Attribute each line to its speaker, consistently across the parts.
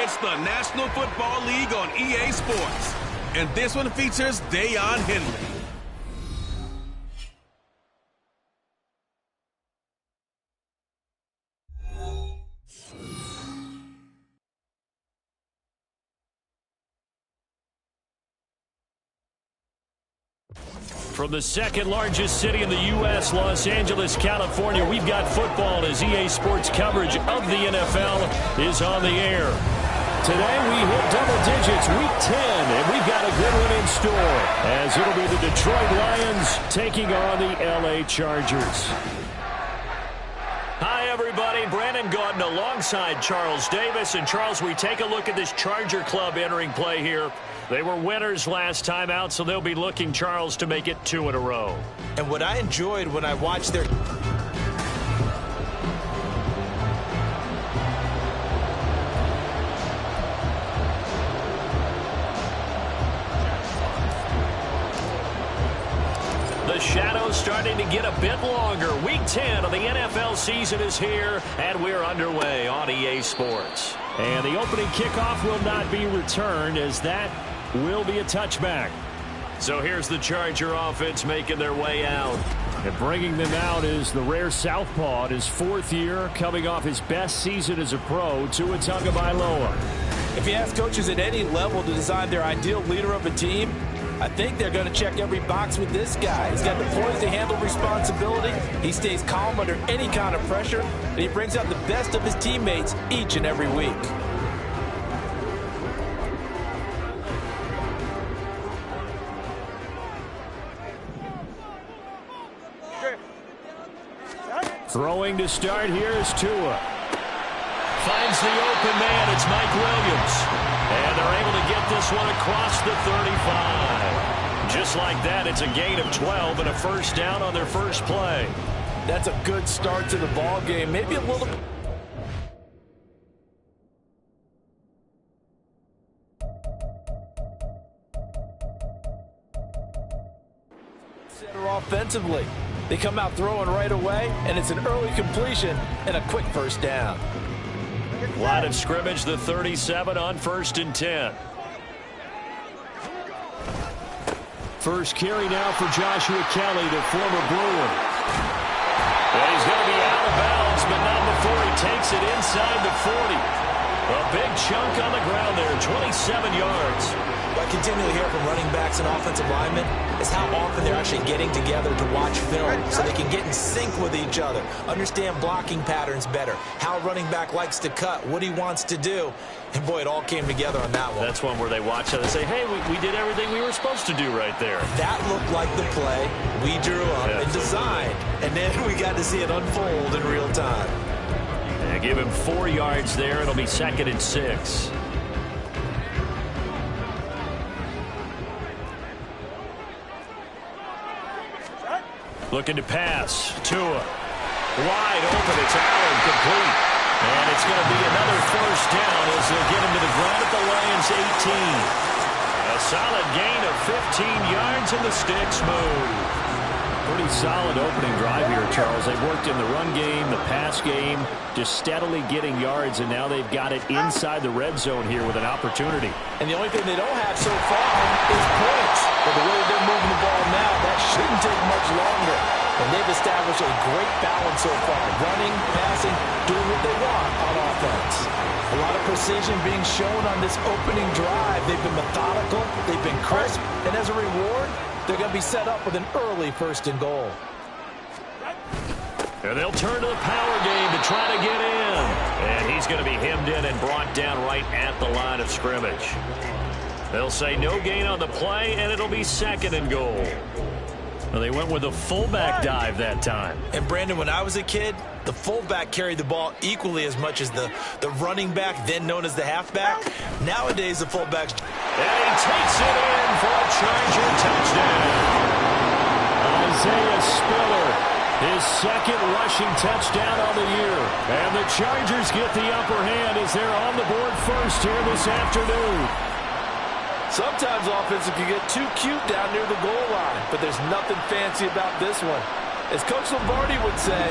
Speaker 1: It's the National Football League on EA Sports. And this one features Deion Henley.
Speaker 2: From the second largest city in the U.S., Los Angeles, California, we've got football as EA Sports coverage of the NFL is on the air. Today we hit double digits, week 10, and we've got a good one in store as it'll be the Detroit Lions taking on the L.A. Chargers. Hi, everybody. Brandon Gaudin alongside Charles Davis. And, Charles, we take a look at this Charger club entering play here. They were winners last time out, so they'll be looking, Charles, to make it 2 in a row.
Speaker 3: And what I enjoyed when I watched their...
Speaker 2: The shadow's starting to get a bit longer. Week 10 of the NFL season is here, and we're underway on EA Sports. And the opening kickoff will not be returned, as that will be a touchback. So here's the Charger offense making their way out. And bringing them out is the rare southpaw in his 4th year, coming off his best season as a pro, Tua Tagovailoa.
Speaker 3: If you ask coaches at any level to design their ideal leader of a team, I think they're going to check every box with this guy. He's got the poise to handle responsibility. He stays calm under any kind of pressure, and he brings out the best of his teammates each and every week.
Speaker 2: Throwing to start here is Tua. Finds the open man. It's Mike Williams. And they're able to get this one across the 35. Just like that, it's a gain of 12 and a first down on their first play.
Speaker 3: That's a good start to the ball game. Maybe a little... Center offensively. They come out throwing right away, and it's an early completion and a quick first down.
Speaker 2: Line of scrimmage, the 37 on 1st and 10. First carry now for Joshua Kelly, the former Bruin. And he's going to be out of bounds, but not before he takes it inside the 40. A big chunk on the ground there, 27 yards.
Speaker 3: What I continually hear from running backs and offensive linemen is how often they're actually getting together to watch film so they can get in sync with each other, understand blocking patterns better, how a running back likes to cut, what he wants to do. And, boy, it all came together on that one.
Speaker 2: That's one where they watch it and say, hey, we did everything we were supposed to do right there.
Speaker 3: That looked like the play we drew up and designed, and then we got to see it unfold in real time.
Speaker 2: And give him 4 yards there. It'll be 2nd and 6. Looking to pass. Tua. Wide open. It's Allen, complete. And it's going to be another first down as they'll get him to the ground at the Lions' 18. A solid gain of 15 yards, and the sticks move. Pretty solid opening drive here, Charles. They've worked in the run game, the pass game, just steadily getting yards, and now they've got it inside the red zone here with an opportunity.
Speaker 3: And the only thing they don't have so far is points. But the way they're moving the ball now, that shouldn't take much longer. And they've established a great balance so far. Running, passing, doing what they want on offense. A lot of precision being shown on this opening drive. They've been methodical, they've been crisp, and as a reward, they're going to be set up with an early 1st and goal.
Speaker 2: And they'll turn to the power game to try to get in. And he's going to be hemmed in and brought down right at the line of scrimmage. They'll say no gain on the play, and it'll be 2nd and goal. Well, they went with a fullback dive that time.
Speaker 3: And, Brandon, when I was a kid, the fullback carried the ball equally as much as the running back, then known as the halfback. Nowadays, the fullback's...
Speaker 2: And he takes it in for a Charger touchdown. Isaiah Spiller, his 2nd rushing touchdown on the year. And the Chargers get the upper hand as they're on the board first here this afternoon.
Speaker 3: Sometimes offenses can get too cute down near the goal line, but there's nothing fancy about this one. As Coach Lombardi would say,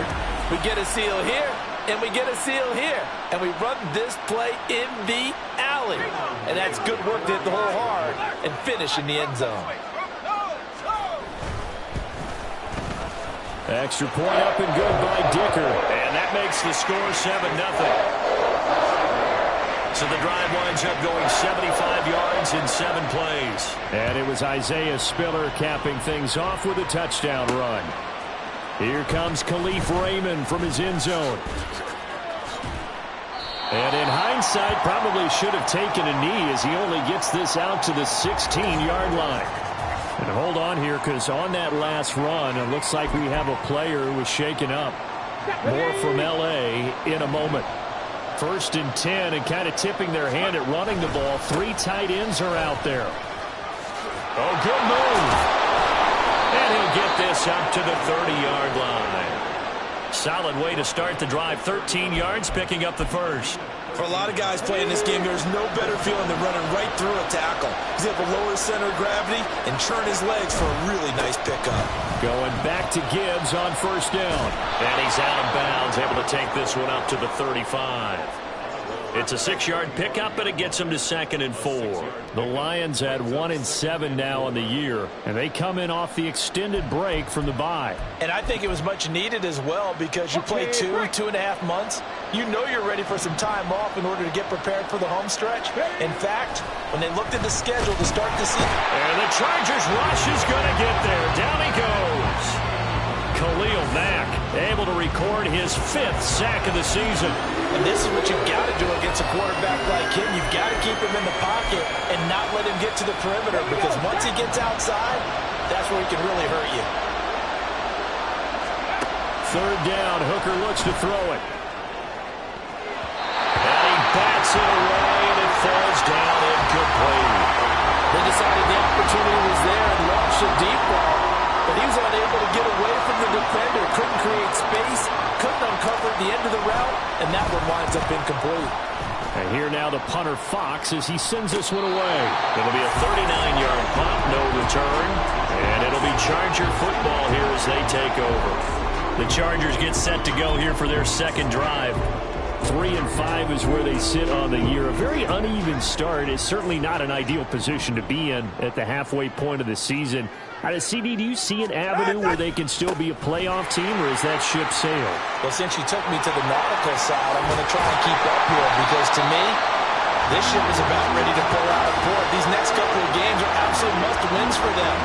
Speaker 3: we get a seal here, and we get a seal here, and we run this play in the belly. And that's good work to hit the hole hard and finish in the end zone.
Speaker 2: Extra point up and good by Dicker. And that makes the score 7-0. So the drive winds up going 75 yards in 7 plays. And it was Isaiah Spiller capping things off with a touchdown run. Here comes Khalif Raymond from his end zone. And in hindsight, probably should have taken a knee as he only gets this out to the 16-yard line. And hold on here, because on that last run, it looks like we have a player who was shaken up. More from L.A. in a moment. 1st and 10, and kind of tipping their hand at running the ball. 3 tight ends are out there. Oh, good move. And he'll get this up to the 30-yard line. Solid way to start the drive. 13 yards, picking up the first.
Speaker 3: For a lot of guys playing this game, there's no better feeling than running right through a tackle. He's able to lower his center of gravity and churn his legs for a really nice pickup. Going back to Gibbs on 1st down.
Speaker 2: And he's out of bounds, able to take this one up to the 35. It's a 6-yard pickup, but it gets him to 2nd and 4. The Lions at 1-7 now on the year, and they come in off the extended break from the bye.
Speaker 3: And I think it was much needed as well, because you play 2.5 months. You know you're ready for some time off in order to get prepared for the home stretch. In fact, when they looked at the schedule to start the season.
Speaker 2: And the Chargers rush is going to get there. Down he goes. Khalil Mack able to record his 5th sack of the season.
Speaker 3: And this is what you've got to do against a quarterback like him. You've got to keep him in the pocket and not let him get to the perimeter, because once he gets outside, that's where he can really hurt you.
Speaker 2: 3rd down, Hooker looks to throw it. And he bats it away, and it falls down incomplete.
Speaker 3: They decided the opportunity was there and launched a deep ball, but he was unable to get away from the defender, couldn't create space, couldn't uncover at the end of the route, and that one winds up incomplete.
Speaker 2: And here now the punter Fox as he sends this one away. It'll be a 39-yard punt, no return, and it'll be Charger football here as they take over. The Chargers get set to go here for their 2nd drive. 3-5 is where they sit on the year. A very uneven start. Is certainly not an ideal position to be in at the halfway point of the season. CD, do you see an avenue where they can still be a playoff team, or is that ship sailed?
Speaker 3: Well, since you took me to the nautical side, I'm going to try and keep up here, because to me, this ship is about ready to pull out of port. These next couple of games are absolute must-wins for them.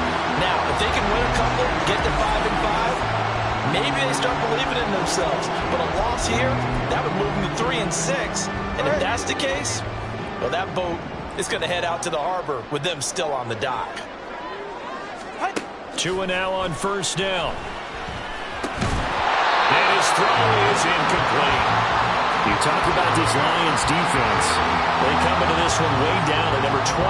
Speaker 3: Now, if they can win a couple, get to 5-5, maybe they start believing in themselves. But a loss here, that would move them to 3-6. And if that's the case, well, that boat is going to head out to the harbor with them still on the dock.
Speaker 2: 2 now on 1st down. And his throw is incomplete. You talk about this Lions defense. They come into this one way down at number 23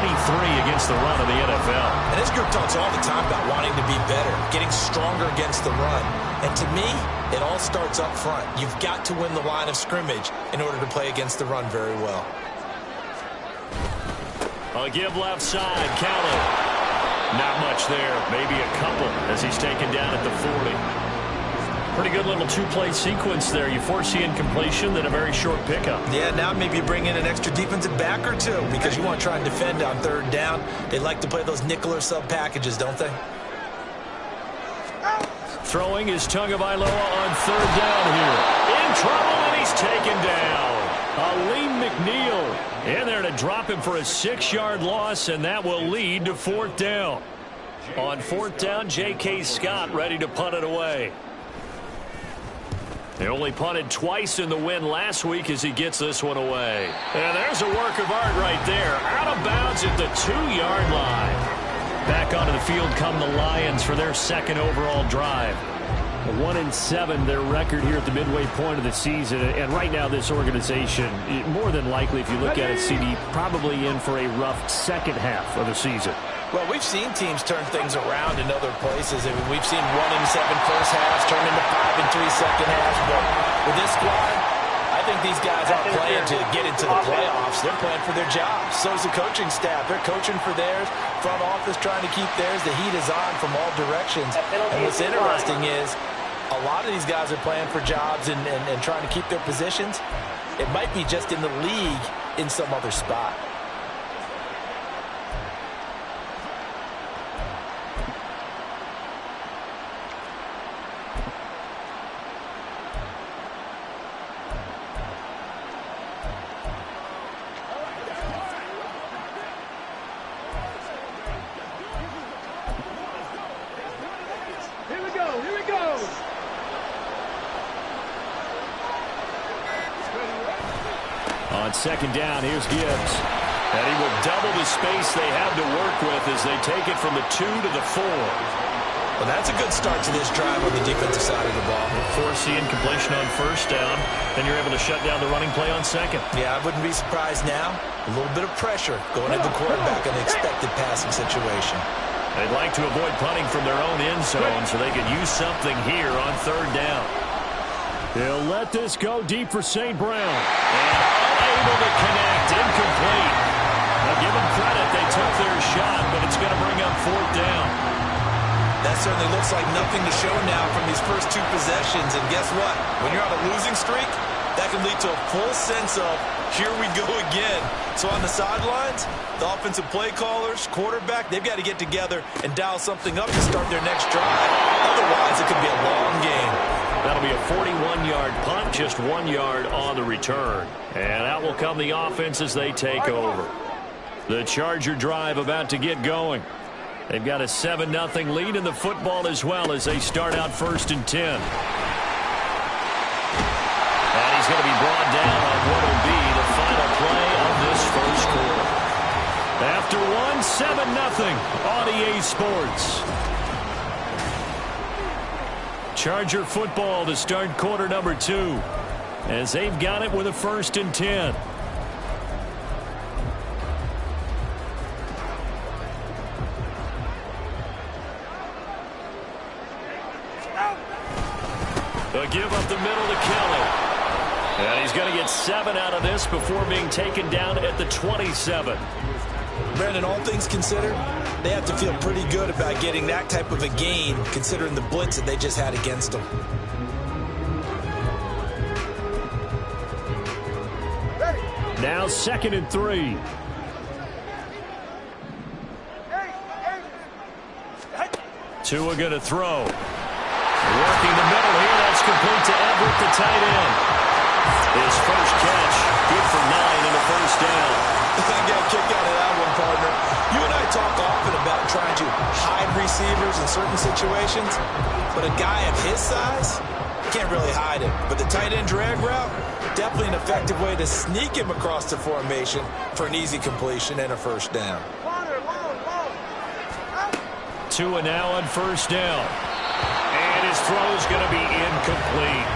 Speaker 2: against the run of the NFL.
Speaker 3: And this group talks all the time about wanting to be better, getting stronger against the run. And to me, it all starts up front. You've got to win the line of scrimmage in order to play against the run very well.
Speaker 2: A give left side, Callan. Not much there, maybe a couple as he's taken down at the 40. Pretty good little 2-play sequence there. You force the incompletion, then a very short pickup.
Speaker 3: Yeah, now maybe you bring in an extra defensive back or two, because you want to try and defend on 3rd down. They like to play those nickel or sub packages, don't they?
Speaker 2: Throwing is Tagovailoa on 3rd down here. In trouble, and he's taken down. Aleem McNeil in there to drop him for a 6-yard loss, and that will lead to 4th down. On 4th down, J.K. Scott ready to punt it away. They only punted twice in the win last week as he gets this one away. And there's a work of art right there. Out of bounds at the 2-yard line. Back onto the field come the Lions for their 2nd overall drive. 1-7, their record here at the midway point of the season. And right now, this organization, more than likely, if you look at it, CD, probably in for a rough 2nd half of the season.
Speaker 3: Well, we've seen teams turn things around in other places. I mean, we've seen 1-7 first halves turn into 5-3 second halves. But with this squad, I think these guys aren't playing to get into the playoffs. They're playing for their jobs. So is the coaching staff. They're coaching for theirs. Front office trying to keep theirs. The heat is on from all directions. And what's interesting is a lot of these guys are playing for jobs and trying to keep their positions. It might be just in the league in some other spot.
Speaker 2: On second down, here's Gibbs. And he will double the space they have to work with as they take it from the 2 to the 4.
Speaker 3: Well, that's a good start to this drive on the defensive side of the ball.
Speaker 2: Force the incompletion on first down, then you're able to shut down the running play on second.
Speaker 3: Yeah, I wouldn't be surprised now. A little bit of pressure going at the quarterback in an expected passing situation.
Speaker 2: They'd like to avoid punting from their own end zone so they could use something here on third down. They'll let this go deep for St. Brown. And unable to connect, incomplete. Now give them credit, they took their shot, but it's going to bring up fourth down.
Speaker 3: That certainly looks like nothing to show now from these first 2 possessions. And guess what? When you're on a losing streak, that can lead to a full sense of, here we go again. So on the sidelines, the offensive play callers, quarterback, they've got to get together and dial something up to start their next drive. Otherwise, it could be a long game.
Speaker 2: That'll be a 41-yard punt, just 1 yard on the return. And out will come the offense as they take over. The Charger drive about to get going. They've got a 7-0 lead in the football as well as they start out first and 10. And he's going to be brought down on what will be the final play of this first quarter. After 1, 7-0 on EA Sports. Charger football to start quarter number 2 as they've got it with a first and 10. They'll give up the middle to Kelly. And he's going to get 7 out of this before being taken down at the 27.
Speaker 3: Brandon, all things considered, they have to feel pretty good about getting that type of a gain, considering the blitz that they just had against them.
Speaker 2: Now 2nd and 3. Tua going to throw. Working the middle here. That's complete to Everett, the tight end. His first catch, good for 9 in the first down.
Speaker 3: I got a kick out of that one, partner. You and I talk often about trying to hide receivers in certain situations, but a guy of his size can't really hide it. But the tight end drag route, definitely an effective way to sneak him across the formation for an easy completion and a first down.
Speaker 2: Tua now on first down. And his throw is going to be incomplete.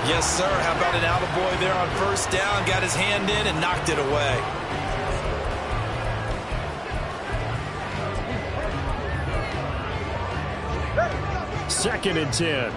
Speaker 3: Yes, sir. How about an attaboy there on first down? Got his hand in and knocked it away.
Speaker 2: Second and 10.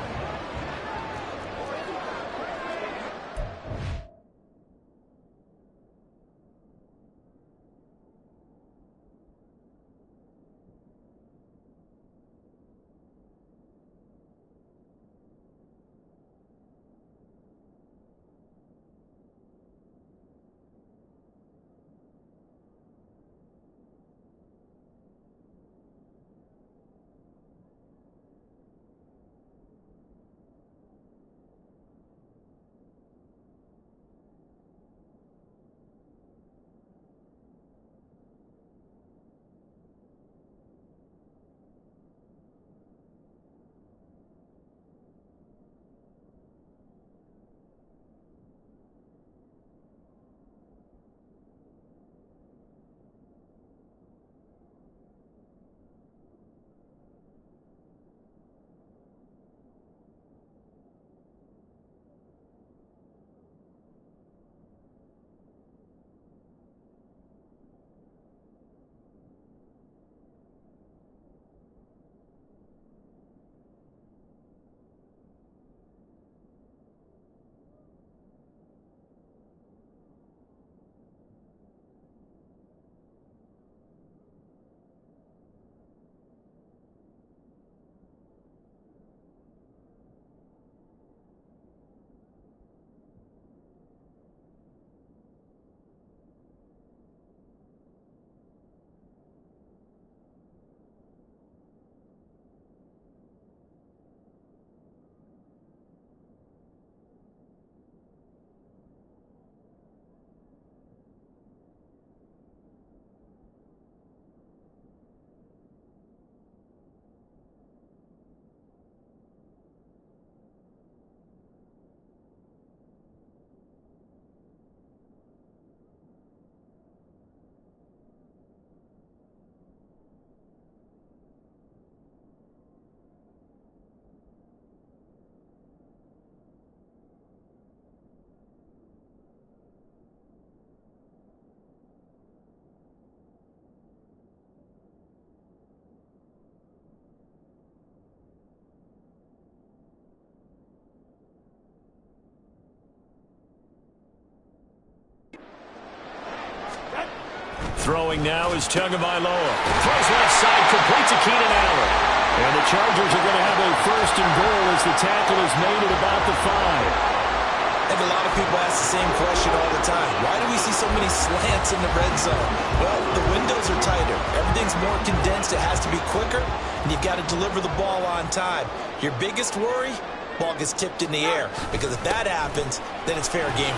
Speaker 2: Throwing now is Tagovailoa. Throws left side, completes to Keenan Allen. And the Chargers are going to have a first and goal as the tackle is made at about the 5.
Speaker 3: I think a lot of people ask the same question all the time. Why do we see so many slants in the red zone? Well, the windows are tighter. Everything's more condensed. It has to be quicker, and you've got to deliver the ball on time. Your biggest worry, ball gets tipped in the air, because if that happens, then it's fair game.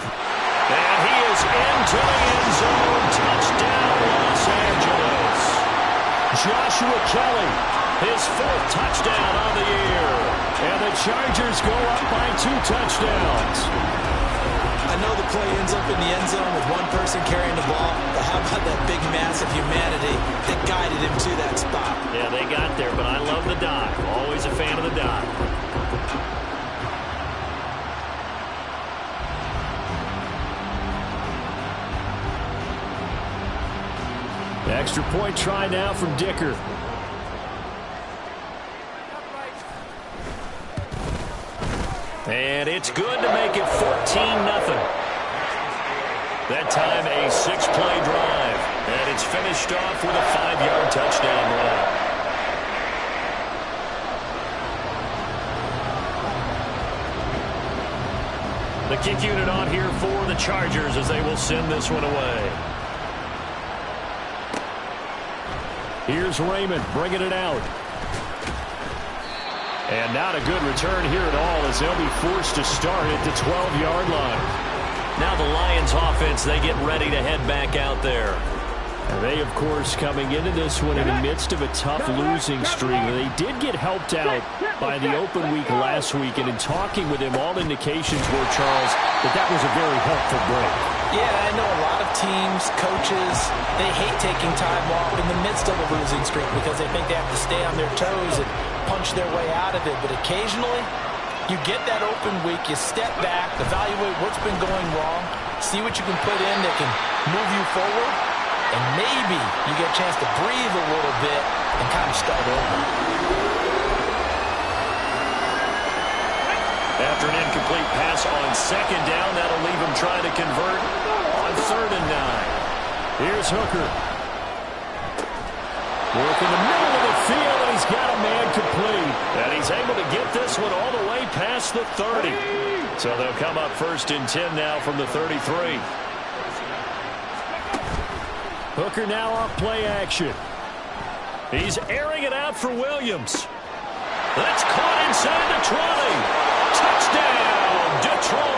Speaker 2: And he is into the end zone. Touchdown, Los Angeles. Joshua Kelly, his 4th touchdown on the year. And the Chargers go up by 2 touchdowns.
Speaker 3: I know the play ends up in the end zone with one person carrying the ball, but how about that big mass of humanity that guided him to that spot?
Speaker 2: Yeah, they got there, but I love the dive. Always a fan of the dive. Extra point try now from Dicker. And it's good to make it 14-0. That time a 6-play drive. And it's finished off with a 5-yard touchdown run. The kick unit on here for the Chargers as they will send this one away. Here's Raymond bringing it out. And not a good return here at all as they'll be forced to start at the 12-yard line. Now the Lions offense, they get ready to head back out there. And they, of course, coming into this one in the midst of a tough losing streak. They did get helped out by the open week last week. And in talking with him, all indications were, Charles, that was a very helpful break.
Speaker 3: Yeah, I know a lot of teams, coaches, they hate taking time off in the midst of a losing streak because they think they have to stay on their toes and punch their way out of it. But occasionally, you get that open week, you step back, evaluate what's been going wrong, see what you can put in that can move you forward, and maybe you get a chance to breathe a little bit and kind of start over.
Speaker 2: After an incomplete pass on 2nd down, that'll leave him trying to convert on 3rd and 9. Here's Hooker. Work in the middle of the field, and he's got a man complete. And he's able to get this one all the way past the 30. So they'll come up 1st and 10 now from the 33. Hooker now off play action. He's airing it out for Williams. That's caught inside the 20. Touchdown, Detroit.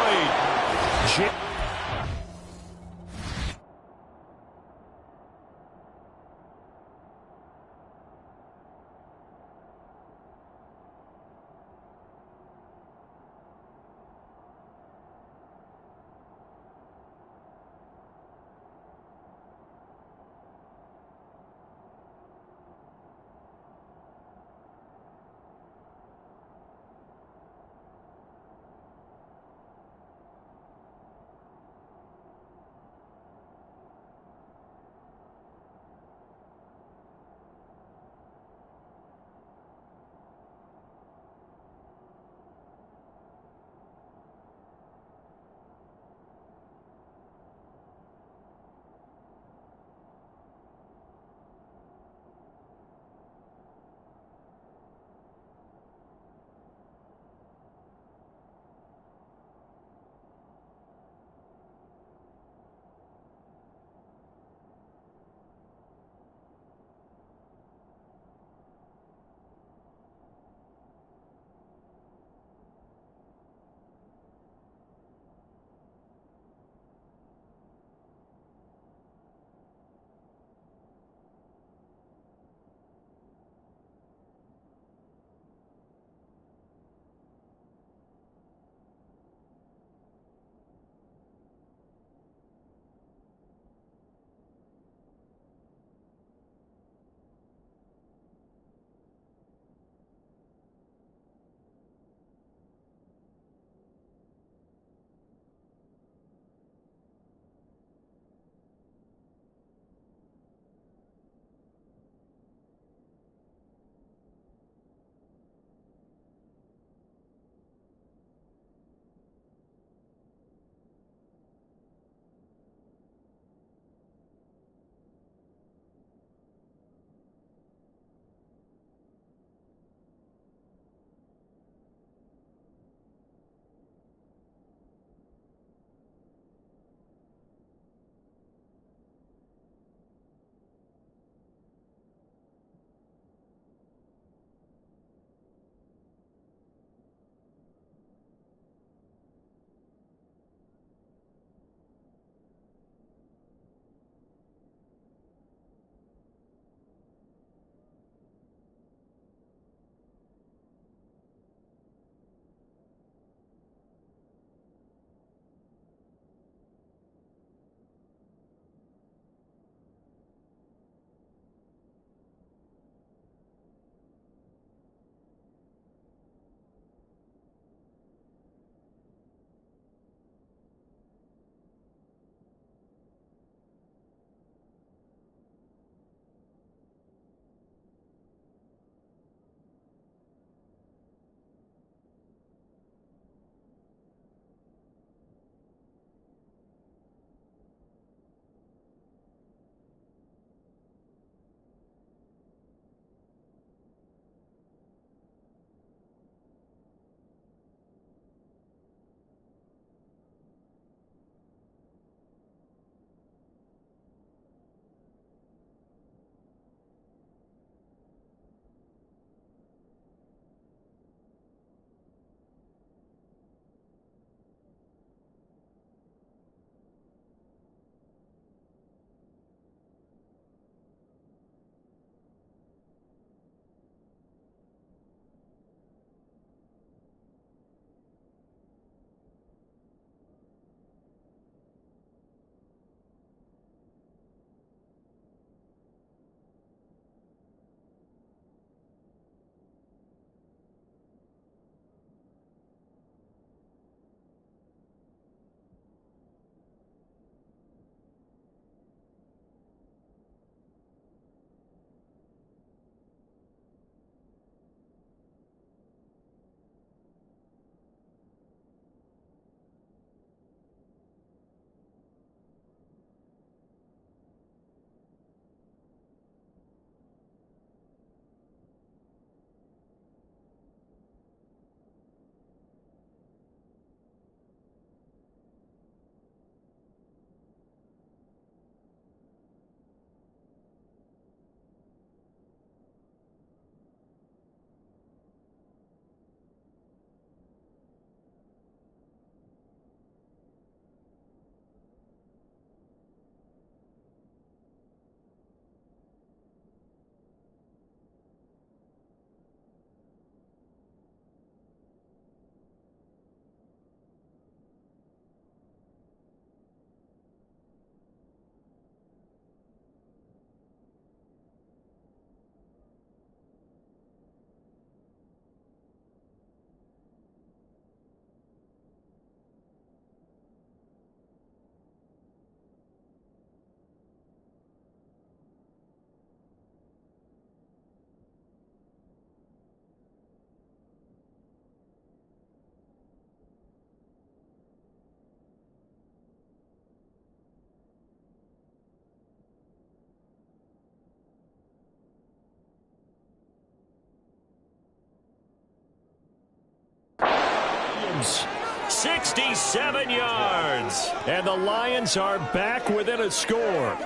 Speaker 2: yards. 67 yards. And the Lions are back within a score.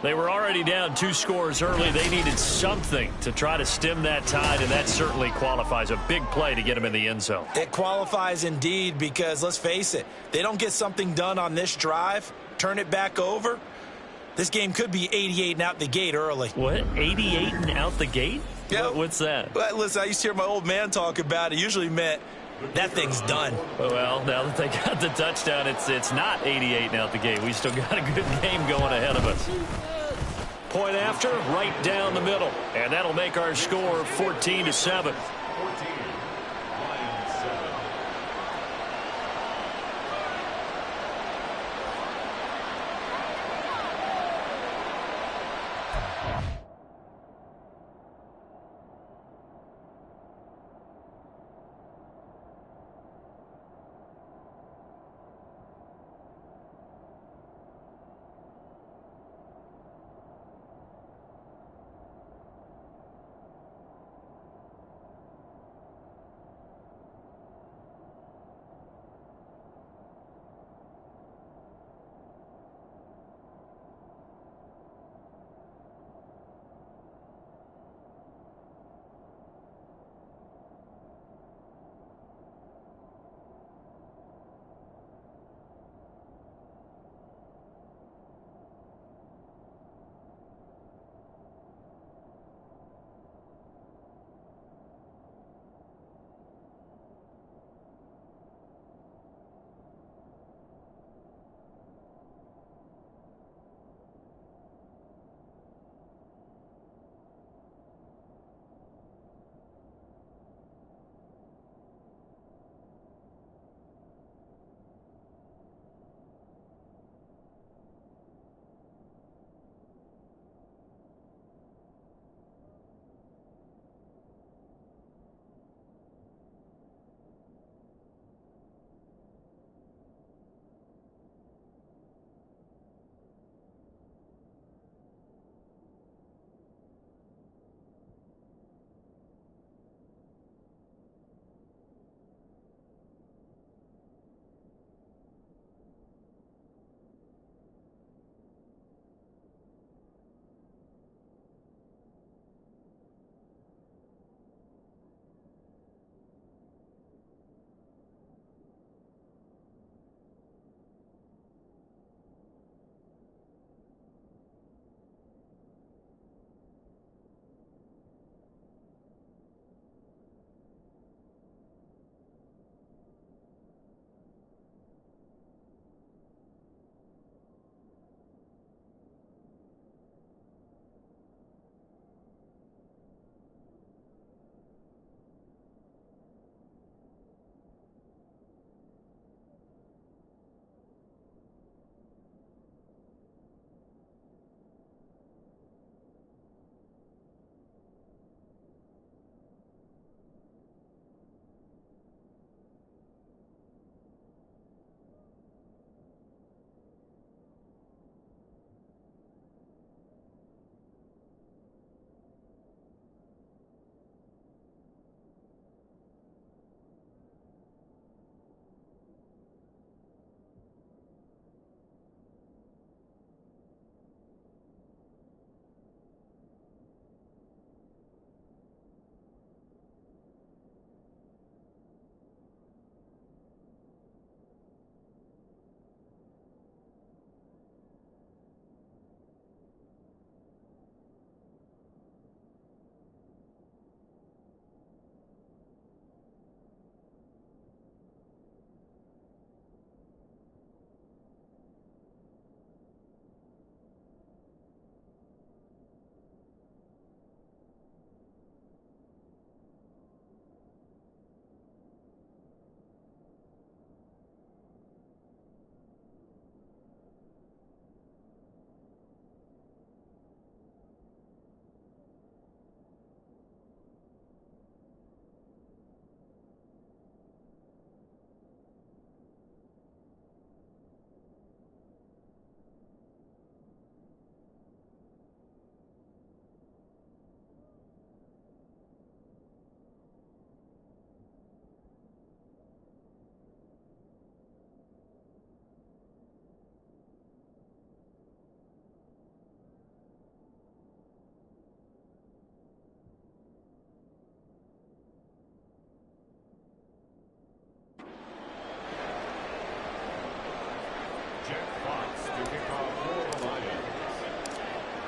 Speaker 2: They were already down 2 scores early. They needed something to try to stem that tide, and that certainly qualifies. A big play to get them in the end zone.
Speaker 3: It qualifies indeed because, let's face it, they don't get something done on this drive, turn it back over, this game could be 88 and out the gate early.
Speaker 2: What? 88 and out the gate?
Speaker 3: Yeah.
Speaker 2: What's that?
Speaker 3: Well, listen, I used to hear my old man talk about it. Usually meant that thing's done.
Speaker 2: Well, now that they got the touchdown, it's not 88 and out the gate. We still got a good game going ahead of us. Point after, right down the middle. And that'll make our score 14-7.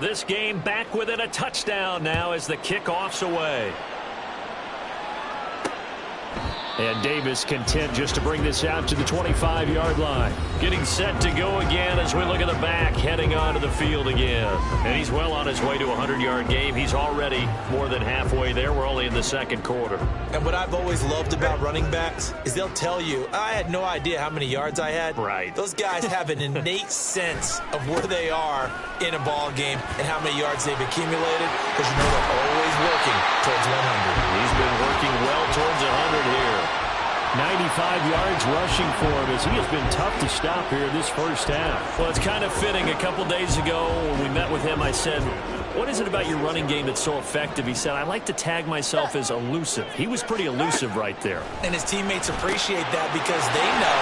Speaker 2: This game back within a touchdown now as the kickoff's away. And Davis content just to bring this out to the 25-yard line. Getting set to go again as we look at the back, heading onto the field again. And he's well on his way to a 100-yard game. He's already more than halfway there. We're only in the second quarter.
Speaker 3: And what I've always loved about running backs is they'll tell you, I had no idea how many yards I had.
Speaker 2: Right.
Speaker 3: Those guys have an innate sense of where they are in a ball game and how many yards they've accumulated, because you know they're always working towards 100.
Speaker 2: He's been working well towards 100 here.
Speaker 4: 95 yards rushing for him as he has been tough to stop here this first half.
Speaker 2: Well, it's kind of fitting. A couple days ago when we met with him, I said, what is it about your running game that's so effective? He said, I like to tag myself as elusive. He was pretty elusive right there.
Speaker 3: And his teammates appreciate that because they know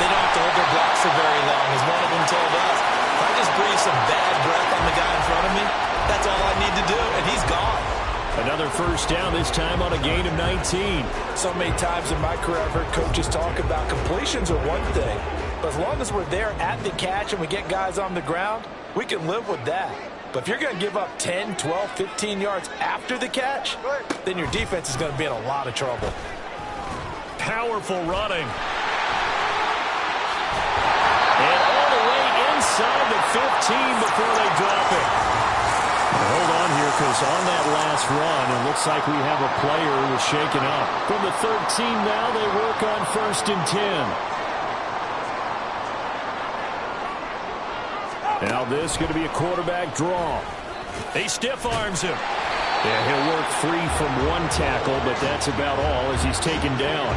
Speaker 3: they don't have to hold their blocks for very long. As one of them told us, if I just breathe some bad breath on the guy in front of me, that's all I need to do, and he's gone.
Speaker 4: Another first down, this time on a gain of 19.
Speaker 3: So many times in my career I've heard coaches talk about completions are one thing, but as long as we're there at the catch and we get guys on the ground, we can live with that. But if you're going to give up 10, 12, 15 yards after the catch, then your defense is going to be in a lot of trouble.
Speaker 2: Powerful running. And all the way inside the 15 before they drop it.
Speaker 4: Hold on here, because on that last run, it looks like we have a player who was shaken up. From the 13 now, they work on 1st and 10. Now this is going to be a quarterback draw.
Speaker 2: He stiff arms him.
Speaker 4: Yeah, he'll work free from one tackle, but that's about all as he's taken down.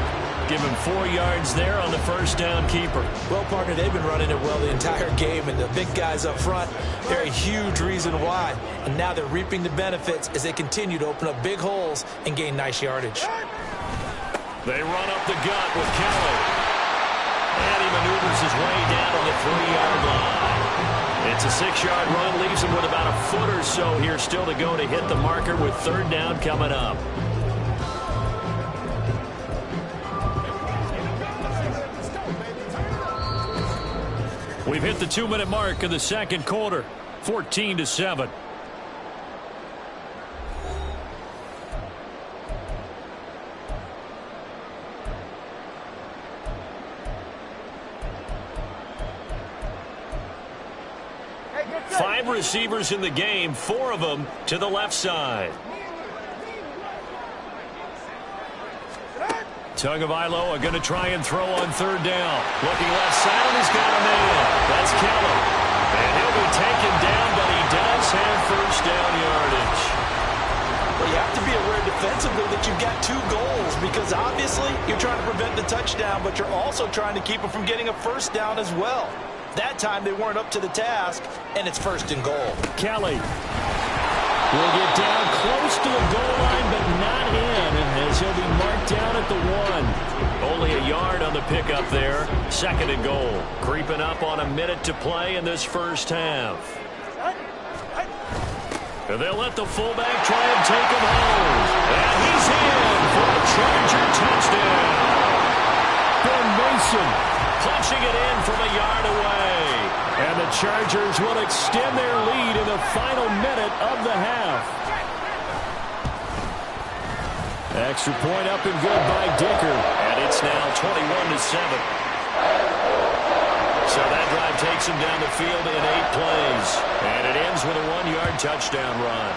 Speaker 2: Give him 4 yards there on the first down keeper.
Speaker 3: Well, partner, they've been running it well the entire game, and the big guys up front, they're a huge reason why. And now they're reaping the benefits as they continue to open up big holes and gain nice yardage.
Speaker 2: They run up the gut with Kelly. And he maneuvers his way down on the 3-yard line. It's a 6-yard run, leaves him with about a foot or so here still to go to hit the marker with 3rd down coming up. We've hit the 2-minute mark of the second quarter, 14-7. Five receivers in the game, 4 of them to the left side. Tagovailoa going to try and throw on 3rd down. Looking left side, and he's got a man. That's Kelly. And he'll be taken down, but he does have 1st down yardage.
Speaker 3: Well, you have to be aware defensively that you've got 2 goals, because obviously you're trying to prevent the touchdown, but you're also trying to keep them from getting a 1st down as well. That time they weren't up to the task, and it's 1st and goal.
Speaker 4: Kelly will get down close to the goal line, but not in, as he'll be marked down at the 1.
Speaker 2: Only a yard on the pickup there. 2nd and goal. Creeping up on a minute to play in this first half. And they'll let the fullback try and take him home. And he's in for a Charger touchdown.
Speaker 4: Ben Mason
Speaker 2: punching it in from a yard away.
Speaker 4: And the Chargers will extend their lead in the final minute of the half. Extra point up and good by Dicker.
Speaker 2: And it's now 21-7. So that drive takes him down the field in 8 plays. And it ends with a 1-yard touchdown run.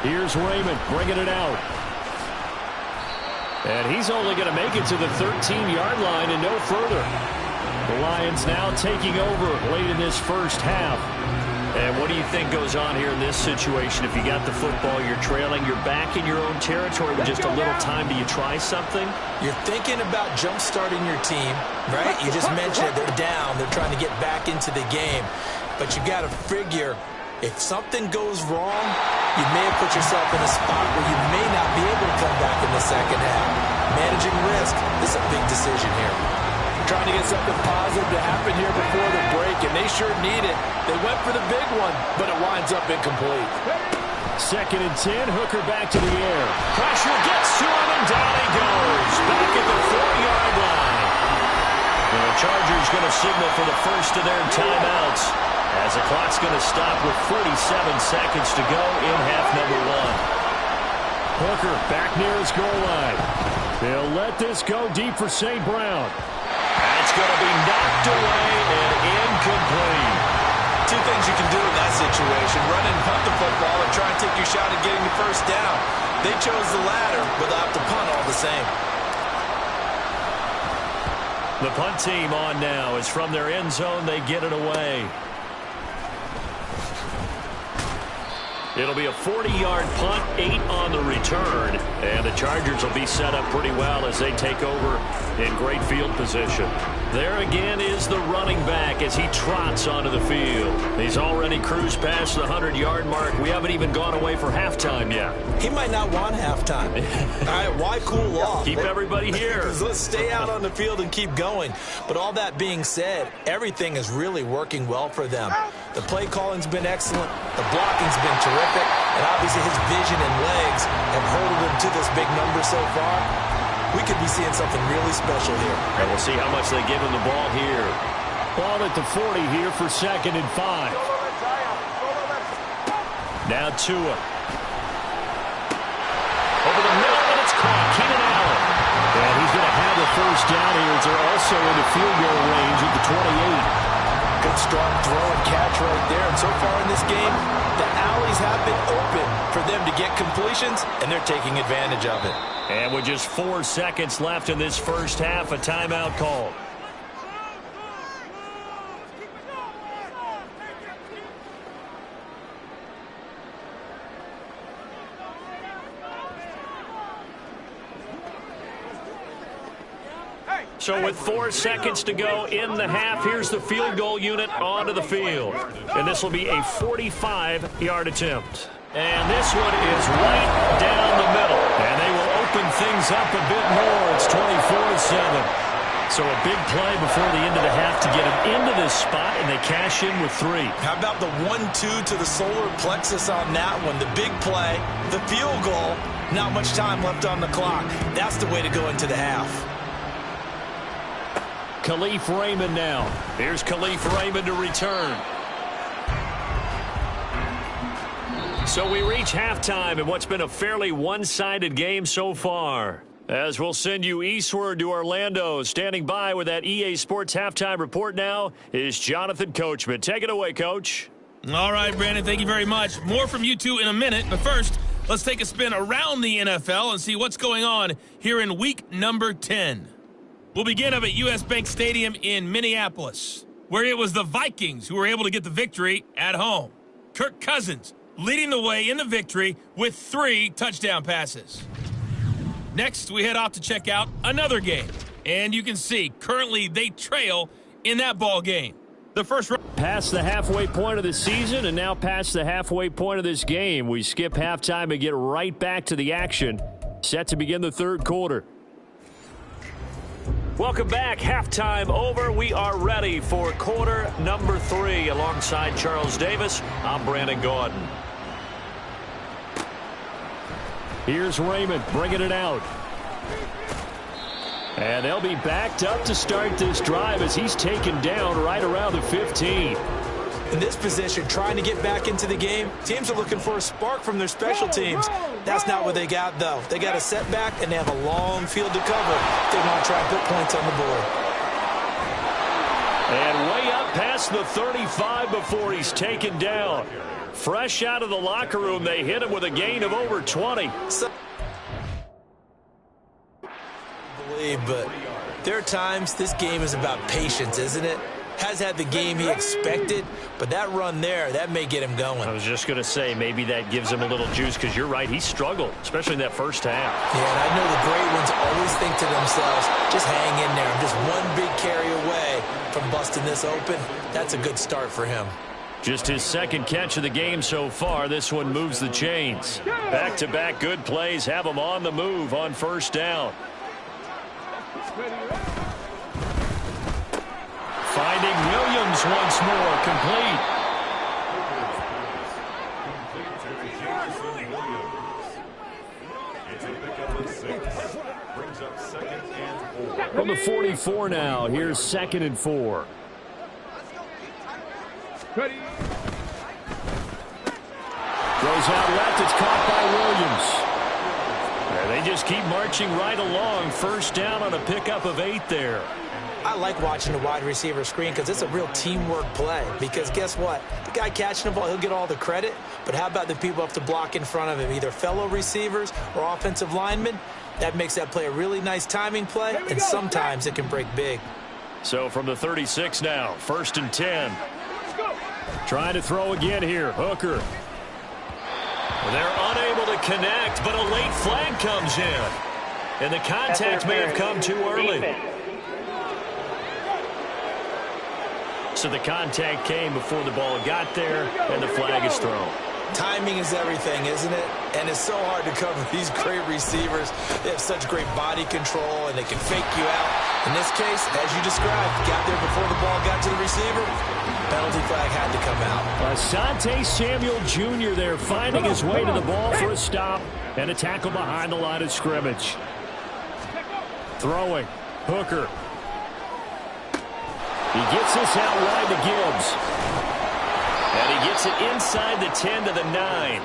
Speaker 4: Here's Raymond bringing it out. And he's only going to make it to the 13-yard line and no further. The Lions now taking over late in this first half.
Speaker 2: And what do you think goes on here in this situation? If you got the football, you're trailing, you're back in your own territory with just a little time. Do you try something?
Speaker 3: You're thinking about jump-starting your team, right? You just mentioned it. They're down. They're trying to get back into the game. But you got to figure, if something goes wrong, you may have put yourself in a spot where you may not be able to come back in the second half. Managing risk, this is a big decision here. Trying to get something positive to happen here before the break, and they sure need it. They went for the big one, but it winds up incomplete.
Speaker 4: 2nd and 10, Hooker back to the air.
Speaker 2: Pressure gets to him, and down he goes. Back at the 4-yard line. And the Chargers going to signal for the first of their timeouts as the clock's going to stop with 47 seconds to go in half number one.
Speaker 4: Hooker back near his goal line. They'll let this go deep for St. Brown.
Speaker 2: That's going to be knocked away and incomplete.
Speaker 3: Two things you can do in that situation: run and punt the football, or try and take your shot at getting the first down. They chose the latter, but they'll have to punt all the same.
Speaker 2: The punt team on now. Is from their end zone. They get it away. It'll be a 40-yard punt, 8 on the return. And the Chargers will be set up pretty well as they take over in great field position. There again is the running back as he trots onto the field. He's already cruised past the 100-yard mark. We haven't even gone away for halftime yet.
Speaker 3: He might not want halftime. All right, why cool off?
Speaker 2: Keep everybody here.
Speaker 3: Let's stay out on the field and keep going. But all that being said, everything is really working well for them. The play calling's been excellent. The blocking's been terrific. And obviously his vision and legs have herded him to this big number so far. We could be seeing something really special here.
Speaker 2: And we'll see how much they give him the ball here.
Speaker 4: Ball at the 40 here for 2nd and 5.
Speaker 2: Now Tua. Over the middle, and it's caught. Keenan Allen.
Speaker 4: And he's going to have a first down here as they're also in the field goal range at the 28.
Speaker 3: Good strong throw and catch right there. And so far in this game, the alleys have been open for them to get completions, and they're taking advantage of it.
Speaker 2: And with just 4 seconds left in this first half, a timeout call. So with 4 seconds to go in the half, here's the field goal unit onto the field. And this will be a 45-yard attempt. And this one is right down the middle. And they will open things up a bit more. It's 24-7. So a big play before the end of the half to get them into this spot, and they cash in with 3.
Speaker 3: How about the 1-2 to the solar plexus on that one? The big play, the field goal, not much time left on the clock. That's the way to go into the half.
Speaker 4: Khalif Raymond now.
Speaker 2: Here's Khalif Raymond to return. So we reach halftime in what's been a fairly one-sided game so far. As we'll send you eastward to Orlando. Standing by with that EA Sports halftime report now is Jonathan Coachman. Take it away, Coach.
Speaker 1: All right, Brandon, thank you very much. More from you two in a minute. But first, let's take a spin around the NFL and see what's going on here in week number 10. We'll begin up at U.S. Bank Stadium in Minneapolis, where it was the Vikings who were able to get the victory at home. Kirk Cousins leading the way in the victory with 3 touchdown passes. Next, we head off to check out another game. And you can see, currently they trail in that ball game. The first
Speaker 4: past the halfway point of the season and now past the halfway point of this game. We skip halftime and get right back to the action. Set to begin the third quarter.
Speaker 2: Welcome back. Halftime over. We are ready for quarter number 3. Alongside Charles Davis, I'm Brandon Gordon.
Speaker 4: Here's Raymond bringing it out. And they'll be backed up to start this drive as he's taken down right around the 15.
Speaker 3: In this position, trying to get back into the game, teams are looking for a spark from their special teams. That's not what they got, though. They got a setback, and they have a long field to cover. They want to try and put points on the board.
Speaker 2: And way up past the 35 before he's taken down. Fresh out of the locker room, they hit him with a gain of over 20.
Speaker 3: But there are times this game is about patience, isn't it? Has had the game he expected, but that run there, that may get him going.
Speaker 2: I was just going to say, maybe that gives him a little juice, because you're right, he struggled, especially in that first half.
Speaker 3: Yeah, and I know the great ones always think to themselves, just hang in there. I'm just one big carry away from busting this open. That's a good start for him.
Speaker 2: Just his second catch of the game so far. This one moves the chains. Back-to-back good plays have him on the move on first down. Finding Williams once more, complete.
Speaker 5: Brings up 2nd and
Speaker 4: From the 44 now, here's 2nd and 4.
Speaker 5: Ready.
Speaker 4: Throws out left. It's caught by Williams.
Speaker 2: And they just keep marching right along. First down on a pickup of 8 there.
Speaker 3: I like watching the wide receiver screen because it's a real teamwork play. Because guess what? The guy catching the ball, he'll get all the credit. But how about the people up to block in front of him, either fellow receivers or offensive linemen? That makes that play a really nice timing play, and sometimes it can break big.
Speaker 2: So from the 36 now, 1st and 10.
Speaker 4: Trying to throw again here. Hooker.
Speaker 2: They're unable to connect, but a late flag comes in. And the contact may have come too early. So the contact came before the ball got there, and the flag is thrown.
Speaker 3: Timing is everything, isn't it? And it's so hard to cover these great receivers. They have such great body control, and they can fake you out. In this case, as you described, got there before the ball got to the receiver. Penalty flag had to come out.
Speaker 4: Asante Samuel Jr. there finding his way to the ball for a stop and a tackle behind the line of scrimmage. Throwing. Hooker. He gets this out wide to Gibbs.
Speaker 2: And he gets it inside the 10 to the 9.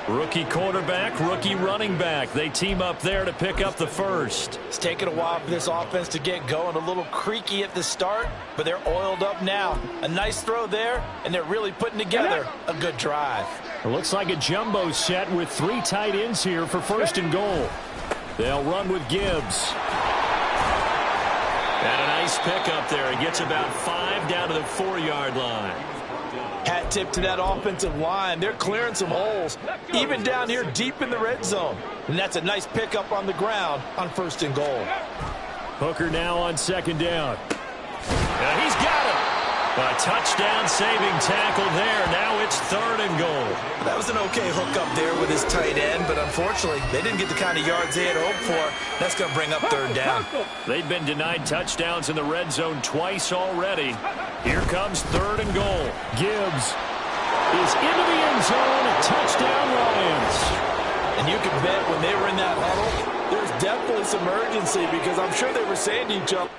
Speaker 2: Rookie quarterback, rookie running back. They team up there to pick up the first.
Speaker 3: It's taken a while for this offense to get going. A little creaky at the start, but they're oiled up now. A nice throw there, and they're really putting together a good drive.
Speaker 4: It looks like a jumbo set with 3 tight ends here for 1st and goal. They'll run with Gibbs.
Speaker 2: And a nice pickup there. He gets about 5 down to the 4-yard line.
Speaker 3: Hat tip to that offensive line. They're clearing some holes, even down here deep in the red zone. And that's a nice pickup on the ground on 1st and goal.
Speaker 4: Hooker now on 2nd down.
Speaker 2: He's got him. A touchdown-saving tackle there. Now it's 3rd and goal.
Speaker 3: That was an okay hook up there with his tight end, but unfortunately, they didn't get the kind of yards they had hoped for. That's going to bring up 3rd down.
Speaker 2: They've been denied touchdowns in the red zone twice already. Here comes 3rd and goal.
Speaker 4: Gibbs is into the end zone. Touchdown, Lions.
Speaker 3: And you can bet when they were in that huddle, there's definitely some urgency because I'm sure they were saying to each other,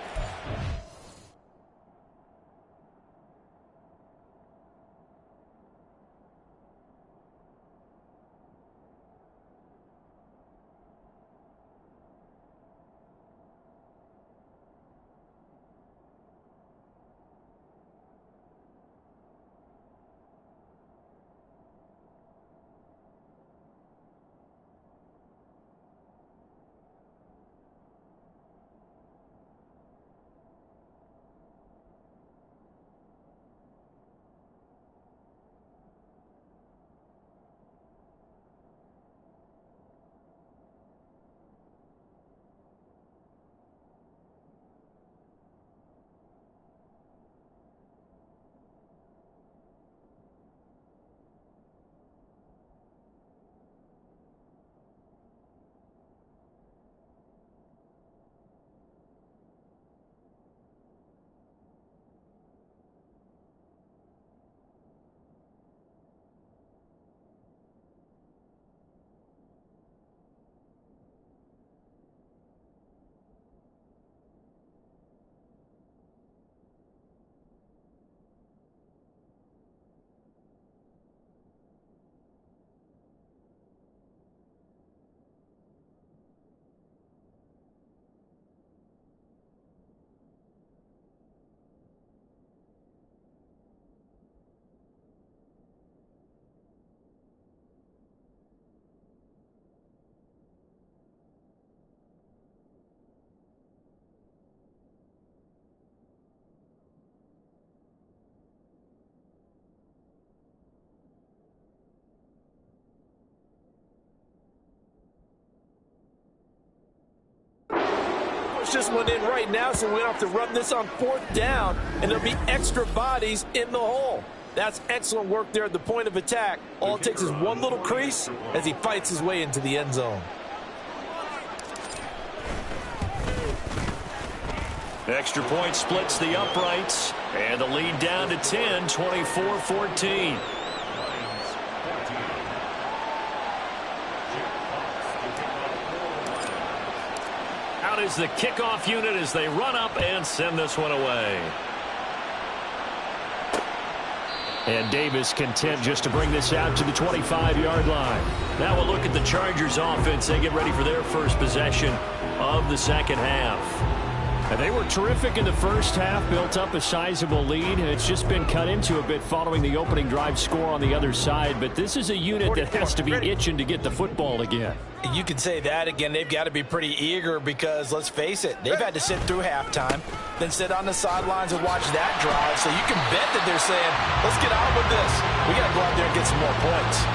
Speaker 3: just went in right now, so we have to run this on 4th down, and there'll be extra bodies in the hole. That's excellent work there at the point of attack. All it takes is one little crease as he fights his way into the end zone.
Speaker 2: Extra point splits the uprights, and the lead down to 10, 24-14.
Speaker 1: Out
Speaker 2: out is the kickoff unit as they run up and send this one away. And Davis content just to bring this out to the 25-yard line. Now we'll look at the Chargers offense. They get ready for their first possession of the second half. And they were terrific in the first half, built up a sizable lead. It's just been cut into a bit following the opening drive score on the other side. But this is a unit that has to be itching to get the football again.
Speaker 3: You can say that again. They've got to be pretty eager because, let's face it, they've had to sit through halftime, then sit on the sidelines and watch that drive. So you can bet that they're saying, let's get on with this. We got to go out there and get some more points.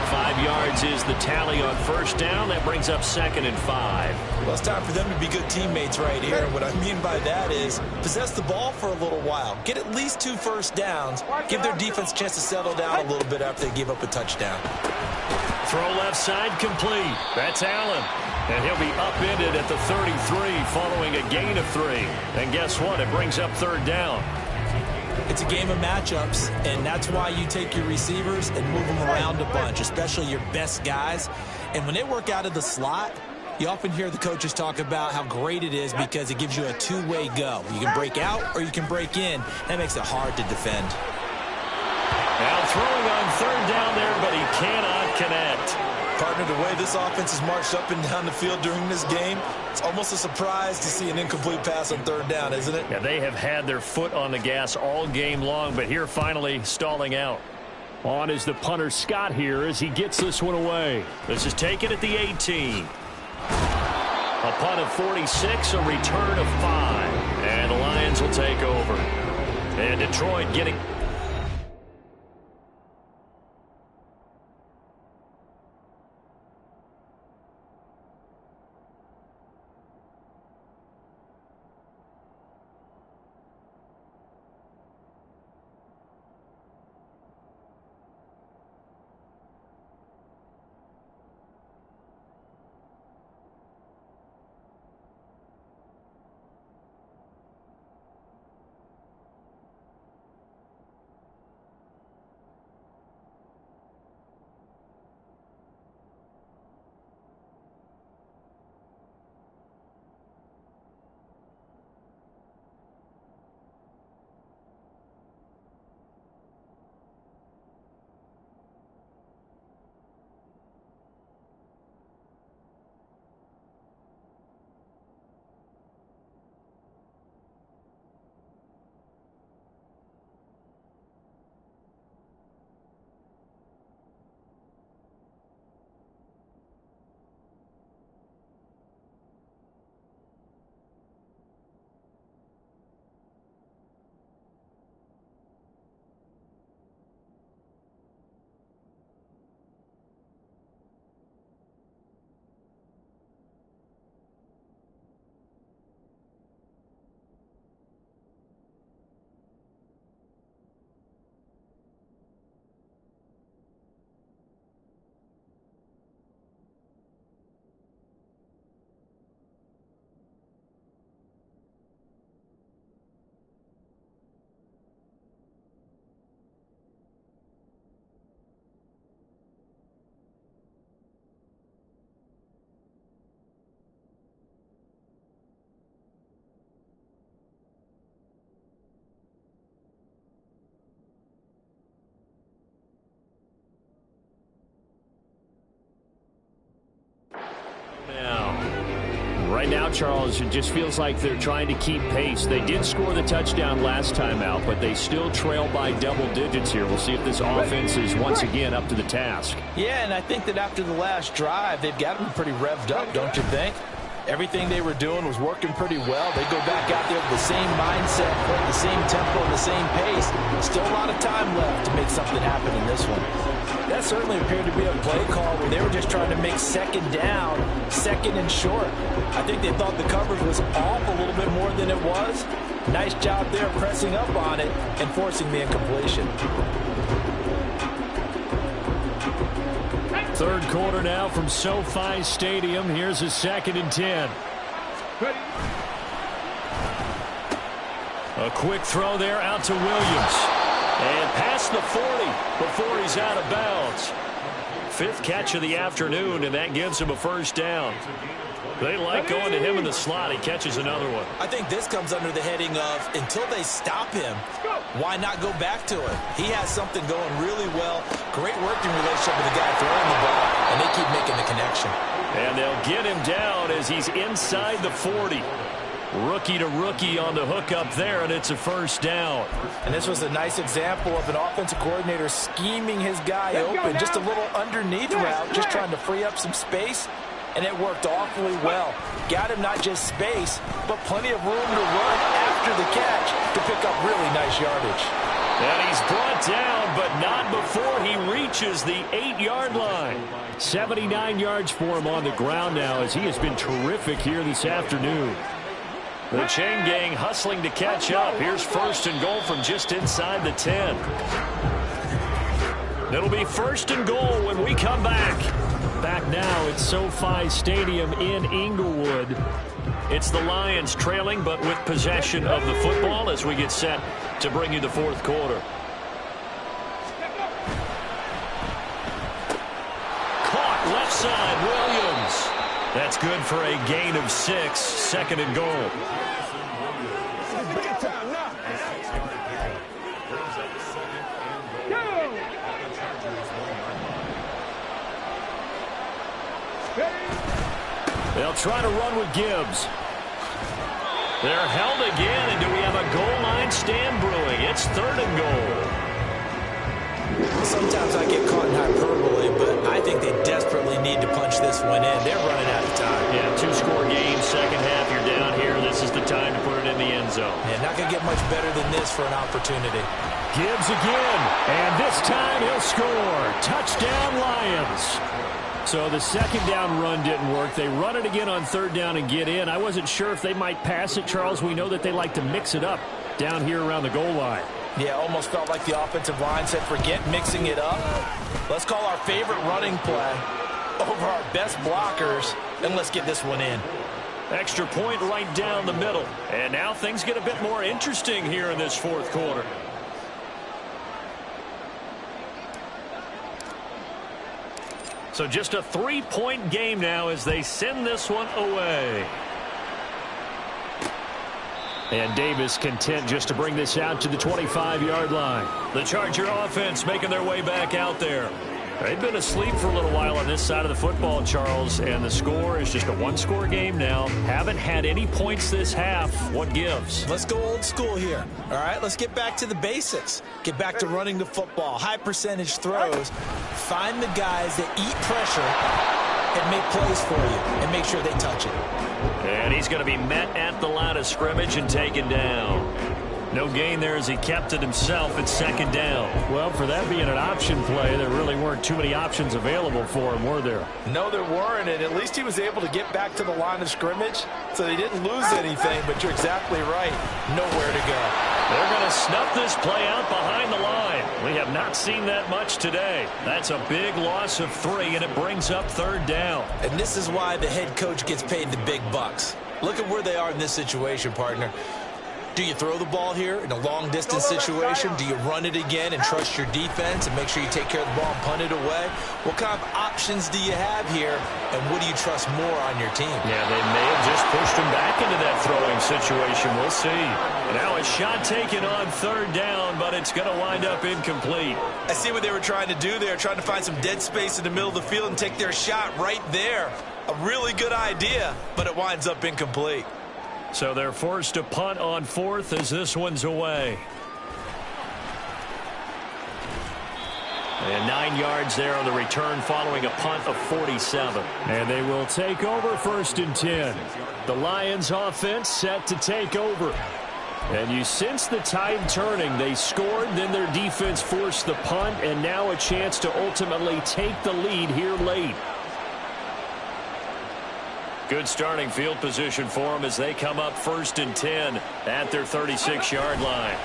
Speaker 2: 5 yards is the tally on first down. That brings up 2nd and 5.
Speaker 3: Well, it's time for them to be good teammates right here. And what I mean by that is possess the ball for a little while. Get at least 2 first downs. Give their defense a chance to settle down a little bit after they give up a touchdown.
Speaker 2: Throw left side complete. That's Allen. And he'll be upended at the 33 following a gain of 3. And guess what? It brings up 3rd down.
Speaker 3: It's a game of matchups, and that's why you take your receivers and move them around a bunch, especially your best guys. And when they work out of the slot, you often hear the coaches talk about how great it is because it gives you a two-way go. You can break out or you can break in. That makes it hard to defend.
Speaker 2: Now throwing on 3rd down there, but he cannot connect.
Speaker 3: Partner, the way this offense has marched up and down the field during this game, it's almost a surprise to see an incomplete pass on 3rd down, isn't it?
Speaker 2: Yeah, they have had their foot on the gas all game long, but here finally stalling out.
Speaker 4: On is the punter Scott here as he gets this one away.
Speaker 2: This is taken at the 18. A punt of 46, a return of 5. And the Lions will take over. And Detroit getting...
Speaker 4: Right now, Charles, it just feels like they're trying to keep pace. They did score the touchdown last time out, but they still trail by double digits here. We'll see if this offense is once again up to the task.
Speaker 3: Yeah, and I think that after the last drive, they've got them pretty revved up, don't you think? Everything they were doing was working pretty well. They go back out there with the same mindset, the same tempo, and the same pace. Still a lot of time left to make something happen in this one. That certainly appeared to be a play call where they were just trying to make 2nd down, 2nd and short. I think they thought the coverage was off a little bit more than it was. Nice job there pressing up on it and forcing the incompletion.
Speaker 4: 3rd quarter now from SoFi Stadium. Here's a 2nd and 10.
Speaker 2: A quick throw there out to Williams. And past the 40 before he's out of bounds. fifth catch of the afternoon, and that gives him a first down. They like going to him in the slot. He catches another one.
Speaker 3: I think this comes under the heading of until they stop him, why not go back to it? He has something going really well. Great working relationship with the guy throwing the ball, and they keep making the connection.
Speaker 2: And they'll get him down as he's inside the 40. Rookie to rookie on the hook up there, and it's a first down.
Speaker 3: And this was a nice example of an offensive coordinator scheming his guy open. Just a little underneath route, just trying to free up some space. And it worked awfully well. Got him not just space, but plenty of room to run after the catch to pick up really nice yardage.
Speaker 2: And he's brought down, but not before he reaches the 8-yard line.
Speaker 4: 79 yards for him on the ground now as he has been terrific here this afternoon.
Speaker 2: The chain gang hustling to catch up. Here's first and goal from just inside the 10. It'll be first and goal when we come back.
Speaker 4: Back now at SoFi Stadium in Inglewood.
Speaker 2: It's the Lions trailing, but with possession of the football as we get set to bring you the fourth quarter. Caught left side, Williams. That's good for a gain of 6, second and goal. They'll try to run with Gibbs. They're held again, and do we have a goal line stand brewing? It's third and goal.
Speaker 3: Sometimes I get caught in hyperbole, but I think they desperately need to punch this one in. They're running out of time.
Speaker 2: Yeah, 2-score game, second half, you're down here. This is the time to put it in the end zone.
Speaker 3: Yeah, not going to get much better than this for an opportunity.
Speaker 4: Gibbs again, and this time he'll score. Touchdown, Lions. So the second down run didn't work. They run it again on third down and get in. I wasn't sure if they might pass it, Charles. We know that they like to mix it up down here around the goal line.
Speaker 3: Yeah, almost felt like the offensive line said, forget mixing it up. Let's call our favorite running play over our best blockers, and let's get this one in.
Speaker 2: Extra point right down the middle. And now things get a bit more interesting here in this fourth quarter. So just a 3-point game now as they send this one away.
Speaker 4: And Davis content just to bring this out to the 25-yard line.
Speaker 2: The Charger offense making their way back out there. They've been asleep for a little while on this side of the football, Charles, and the score is just a one-score game now. Haven't had any points this half. What gives?
Speaker 3: Let's go old school here. All right, let's get back to the basics. Get back to running the football, high percentage throws. Find the guys that eat pressure and make plays for you and make sure they touch it.
Speaker 2: And he's going to be met at the line of scrimmage and taken down. No gain there as he kept it himself at second down.
Speaker 4: Well, for that being an option play, there really weren't too many options available for him, were there?
Speaker 3: No, there weren't, and at least he was able to get back to the line of scrimmage, so they didn't lose anything, but you're exactly right. Nowhere to go.
Speaker 2: They're going to snuff this play out behind the line. We have not seen that much today. That's a big loss of 3, and it brings up third down.
Speaker 3: And this is why the head coach gets paid the big bucks. Look at where they are in this situation, partner. Do you throw the ball here in a long-distance situation? Do you run it again and trust your defense and make sure you take care of the ball and punt it away? What kind of options do you have here, and what do you trust more on your team?
Speaker 2: Yeah, they may have just pushed him back into that throwing situation. We'll see. Now a shot taken on third down, but it's going to wind up incomplete.
Speaker 3: I see what they were trying to do there, trying to find some dead space in the middle of the field and take their shot right there. A really good idea, but it winds up incomplete.
Speaker 2: So they're forced to punt on fourth as this one's away. And 9 yards there on the return following a punt of 47.
Speaker 4: And they will take over first and 10. The Lions offense set to take over. And you sense the tide turning. They scored, then their defense forced the punt, and now a chance to ultimately take the lead here late.
Speaker 2: Good starting field position for them as they come up first and 10 at their 36-yard line.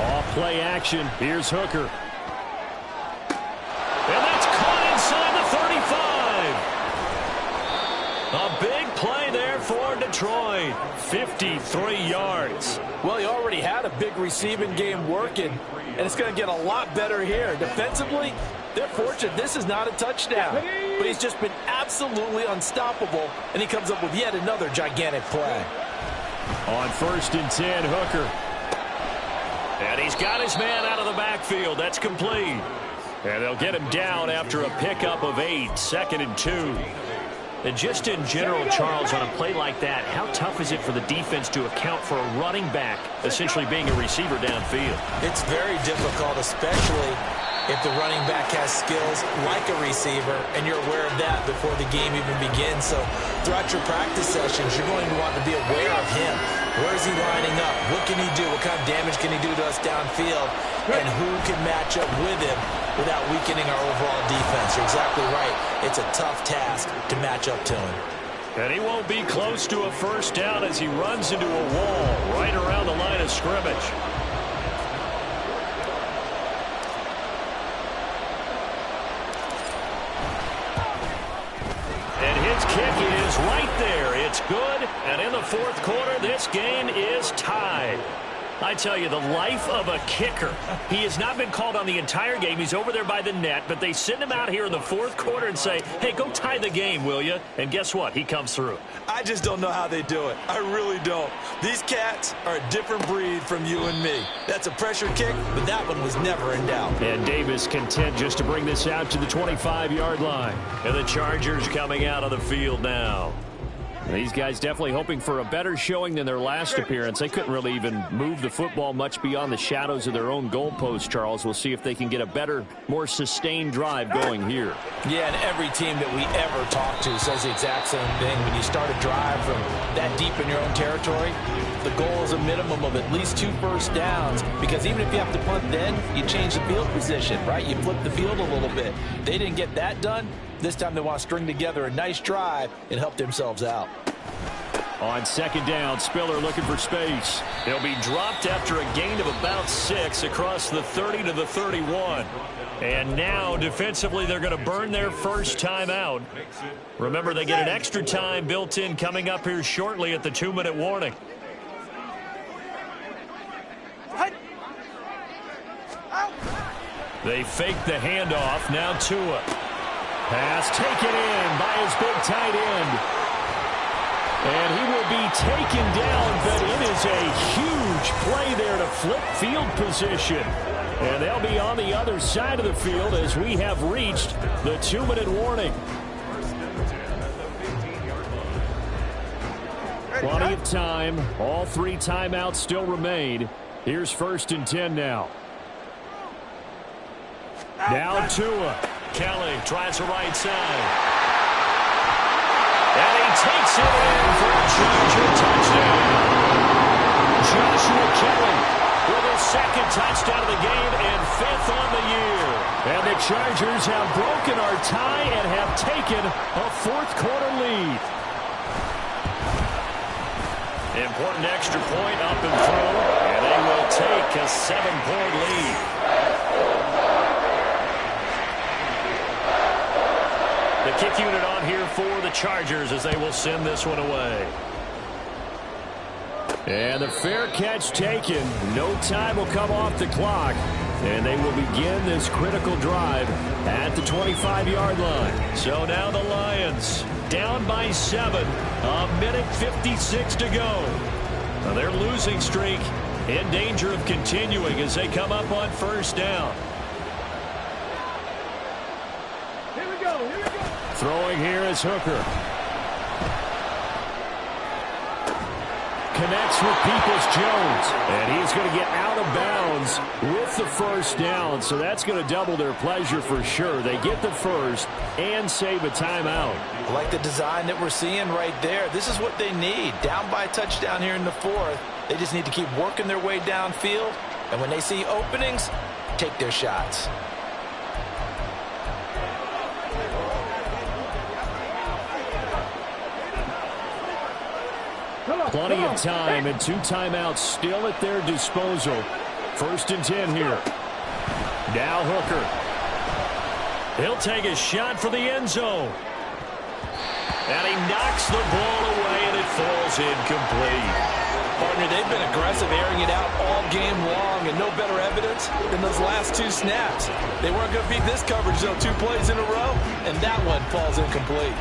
Speaker 4: Off play action. Here's Hooker.
Speaker 2: And that's caught inside the 35. A big play there for Detroit. 53 yards.
Speaker 3: Well, he already had a big receiving game working, and it's going to get a lot better here. Defensively, They're fortunate this is not a touchdown. But he's just been absolutely unstoppable, and he comes up with yet another gigantic play.
Speaker 4: On 1st and 10, Hooker.
Speaker 2: And he's got his man out of the backfield. That's complete. And they'll get him down after a pickup of 8, 2nd and 2. And just in general, Charles, on a play like that, how tough is it for the defense to account for a running back essentially being a receiver downfield?
Speaker 3: It's very difficult, especially if the running back has skills like a receiver, and you're aware of that before the game even begins. So throughout your practice sessions, you're going to want to be aware of him. Where is he lining up? What can he do? What kind of damage can he do to us downfield? And who can match up with him without weakening our overall defense? You're exactly right. It's a tough task to match up to him.
Speaker 2: And he won't be close to a first down as he runs into a wall right around the line of scrimmage. And his kick is right there. It's good. And in the 4th quarter, this game is tied. I tell you, the life of a kicker. He has not been called on the entire game. He's over there by the net, but they send him out here in the 4th quarter and say, hey, go tie the game, will you? And guess what? He comes through.
Speaker 3: I just don't know how they do it. I really don't. These cats are a different breed from you and me. That's a pressure kick, but that one was never in doubt.
Speaker 4: And Davis content just to bring this out to the 25-yard line.
Speaker 2: And the Chargers coming out of the field now.
Speaker 4: These guys definitely hoping for a better showing than their last appearance. They couldn't really even move the football much beyond the shadows of their own goalpost, Charles. We'll see if they can get a better, more sustained drive going here.
Speaker 3: Yeah, and every team that we ever talk to says the exact same thing. When you start a drive from that deep in your own territory, the goal is a minimum of at least 2 first downs, because even if you have to punt then, you change the field position, right? You flip the field a little bit. They didn't get that done. This time they want to string together a nice drive and help themselves out.
Speaker 4: On 2nd down, Spiller looking for space.
Speaker 2: He'll be dropped after a gain of about 6 across the 30 to the 31. And now, defensively, they're going to burn their first time out. Remember, they get an extra time built in coming up here shortly at the 2-minute warning. They fake the handoff. Now Tua.
Speaker 4: Pass taken in by his big tight end. And he will be taken down, but it is a huge play there to flip field position. And they'll be on the other side of the field as we have reached the 2-minute warning. Plenty of time. All 3 timeouts still remain. Here's 1st and 10 now. Now Tua.
Speaker 2: Kelly tries the right side. And he takes it in for a Charger touchdown. Joshua Kelly with his 2nd touchdown of the game and 5th on the year.
Speaker 4: And the Chargers have broken our tie and have taken a 4th quarter lead.
Speaker 2: Important extra point up and through, and they will take a 7-point lead. The kick unit on here for the Chargers as they will send this one away.
Speaker 4: And the fair catch taken. No time will come off the clock. And they will begin this critical drive at the 25-yard line.
Speaker 2: So now the Lions down by 7. 1:56 to go. Now their losing streak in danger of continuing as they come up on 1st down.
Speaker 4: Throwing here is Hooker. Connects with Peoples-Jones. And he's going to get out of bounds with the 1st down. So that's going to double their pleasure for sure. They get the first and save a timeout.
Speaker 3: I like the design that we're seeing right there. This is what they need. Down by a touchdown here in the 4th. They just need to keep working their way downfield. And when they see openings, take their shots.
Speaker 4: Plenty of time and 2 timeouts still at their disposal. 1st and 10 here. Now Hooker.
Speaker 2: He'll take a shot for the end zone. And he knocks the ball away, and it falls incomplete.
Speaker 3: Partner, they've been aggressive, airing it out all game long, and no better evidence than those last 2 snaps. They weren't going to beat this coverage, though, 2 plays in a row, and that one falls incomplete.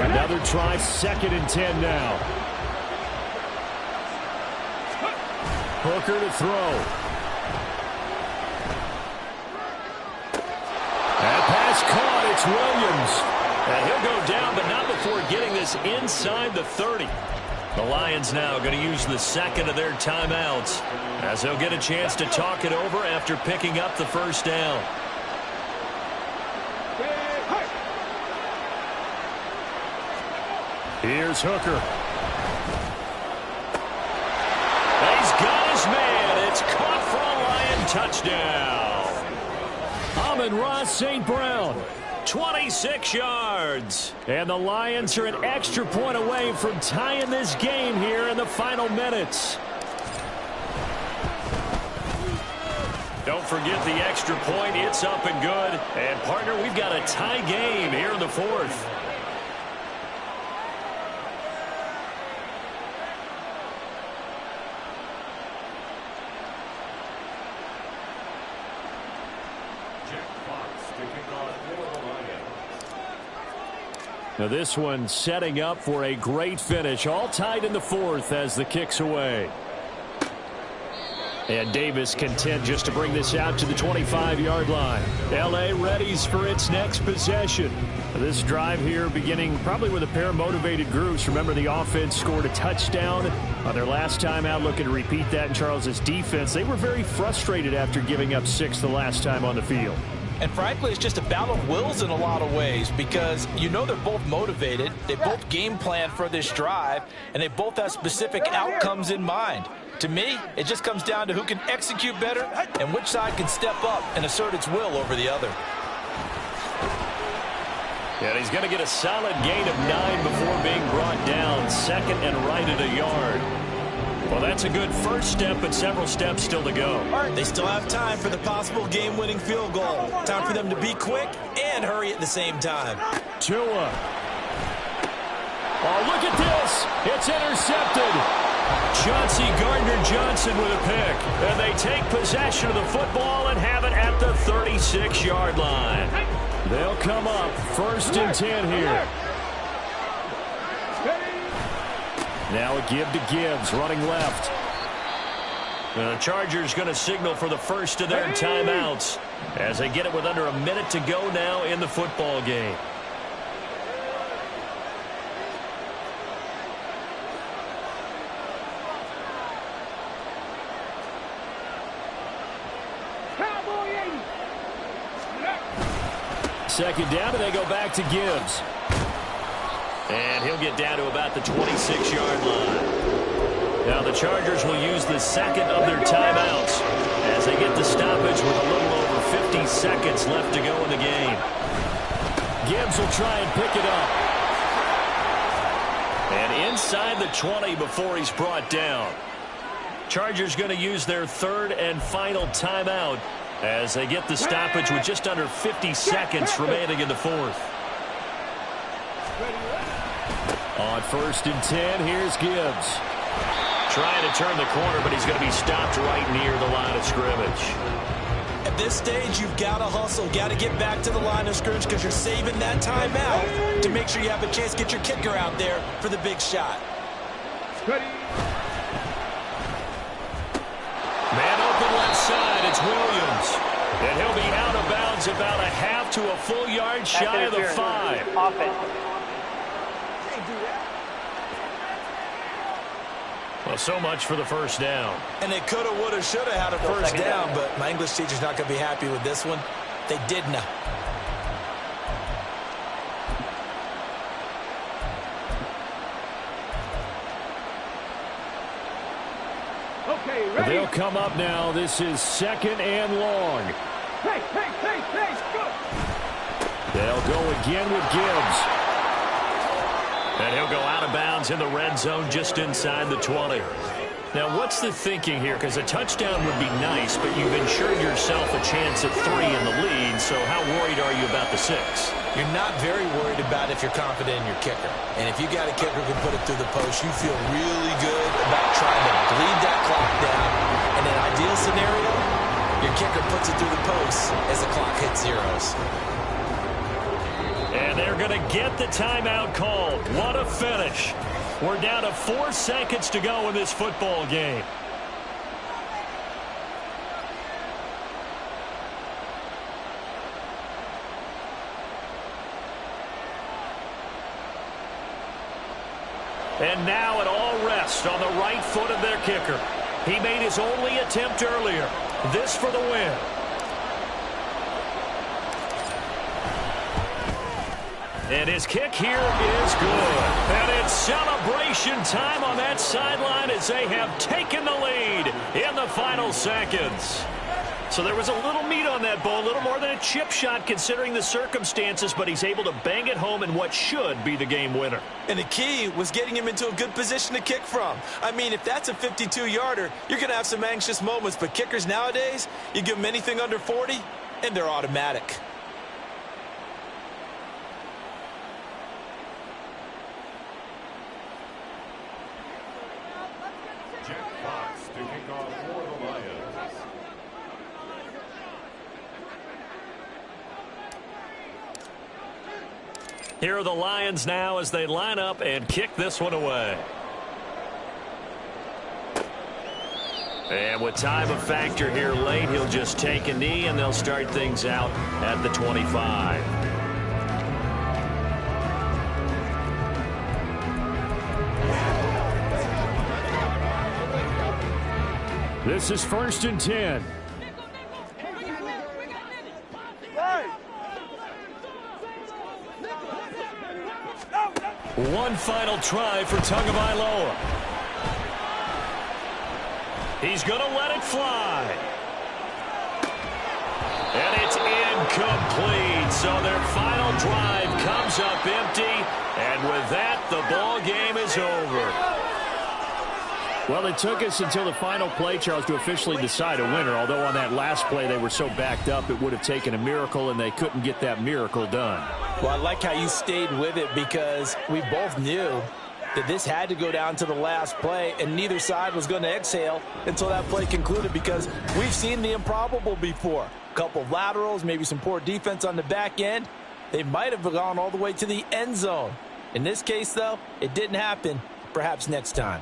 Speaker 4: Another try, 2nd and 10 now. Hooker to throw. That pass caught. It's Williams.
Speaker 2: And he'll go down, but not before getting this inside the 30. The Lions now going to use the 2nd of their timeouts as they'll get a chance to talk it over after picking up the first down.
Speaker 4: Here's Hooker.
Speaker 2: He's got his man. It's caught for a Lion touchdown.
Speaker 4: Amon-Ra St. Brown.
Speaker 2: 26 yards.
Speaker 4: And the Lions are an extra point away from tying this game here in the final minutes.
Speaker 2: Don't forget the extra point. It's up and good. And, partner, we've got a tie game here in the 4th.
Speaker 4: Now this one setting up for a great finish. All tied in the 4th as the kick's away. And Davis content just to bring this out to the 25-yard line. L.A. readies for its next possession. This drive here beginning probably with a pair of motivated groups. Remember, the offense scored a touchdown on their last time out, looking to repeat that in Charles's defense. They were very frustrated after giving up 6 the last time on the field.
Speaker 3: And frankly, it's just a battle of wills in a lot of ways because you know they're both motivated, they both game plan for this drive, and they both have specific outcomes in mind. To me, it just comes down to who can execute better and which side can step up and assert its will over the other.
Speaker 2: And he's going to get a solid gain of 9 before being brought down. 2nd and right at a yard. Well, that's a good first step, but several steps still to go.
Speaker 3: They still have time for the possible game-winning field goal. Time for them to be quick and hurry at the same time.
Speaker 4: Tua. Oh, look at this. It's intercepted.
Speaker 2: Chauncey Gardner-Johnson with a pick. And they take possession of the football and have it at the 36-yard line.
Speaker 4: They'll come up 1st and 10 here. Now a give to Gibbs, running left.
Speaker 2: The Chargers going to signal for the first of their timeouts as they get it with under a minute to go now in the football game.
Speaker 4: Second down, and they go back to Gibbs.
Speaker 2: And he'll get down to about the 26-yard line. Now the Chargers will use the 2nd of their timeouts as they get the stoppage with a little over 50 seconds left to go in the game.
Speaker 4: Gibbs will try and pick it up.
Speaker 2: And inside the 20 before he's brought down. Chargers going to use their 3rd and final timeout as they get the stoppage with just under 50 seconds remaining in the 4th.
Speaker 4: On 1st and 10, here's Gibbs.
Speaker 2: Trying to turn the corner, but he's going to be stopped right near the line of scrimmage.
Speaker 3: At this stage, you've got to hustle, got to get back to the line of scrimmage because you're saving that timeout to make sure you have a chance to get your kicker out there for the big shot.
Speaker 2: Man open left side, it's Williams. And he'll be out of bounds about a half to a full yard shy of the 5. Well, so much for the first down.
Speaker 3: And they coulda, woulda, shoulda had a first down, but my English teacher's not going to be happy with this one. They did not.
Speaker 4: They'll come up now. This is 2nd and long. They'll go again with Gibbs.
Speaker 2: And he'll go out of bounds in the red zone just inside the 20.
Speaker 4: Now, what's the thinking here? Because a touchdown would be nice, but you've ensured yourself a chance at 3 in the lead, so how worried are you about the 6?
Speaker 3: You're not very worried about if you're confident in your kicker. And if you got a kicker who can put it through the post, you feel really good about trying to bleed that clock down. In an ideal scenario, your kicker puts it through the post as the clock hits zeros.
Speaker 4: And they're going to get the timeout called. What a finish. We're down to 4 seconds to go in this football game. And now it all rests on the right foot of their kicker. He made his only attempt earlier. This for the win. And his kick here is good. And it's celebration time on that sideline as they have taken the lead in the final seconds. So there was a little meat on that ball, a little more than a chip shot considering the circumstances, but he's able to bang it home in what should be the game winner.
Speaker 3: And the key was getting him into a good position to kick from. I mean, if that's a 52-yarder, you're going to have some anxious moments, but kickers nowadays, you give them anything under 40, and they're automatic.
Speaker 4: Here are the Lions now as they line up and kick this one away. And with time a factor here late, he'll just take a knee and they'll start things out at the 25. This is 1st and 10. One final try for Tagovailoa. He's going to let it fly. And it's incomplete. So their final drive comes up empty. And with that, the ball game is over. Well, it took us until the final play, Charles, to officially decide a winner. Although on that last play they were so backed up, it would have taken a miracle, and they couldn't get that miracle done.
Speaker 3: Well, I like how you stayed with it because we both knew that this had to go down to the last play, and neither side was going to exhale until that play concluded because we've seen the improbable before. A couple of laterals, maybe some poor defense on the back end. They might have gone all the way to the end zone. In this case, though, it didn't happen. Perhaps next time.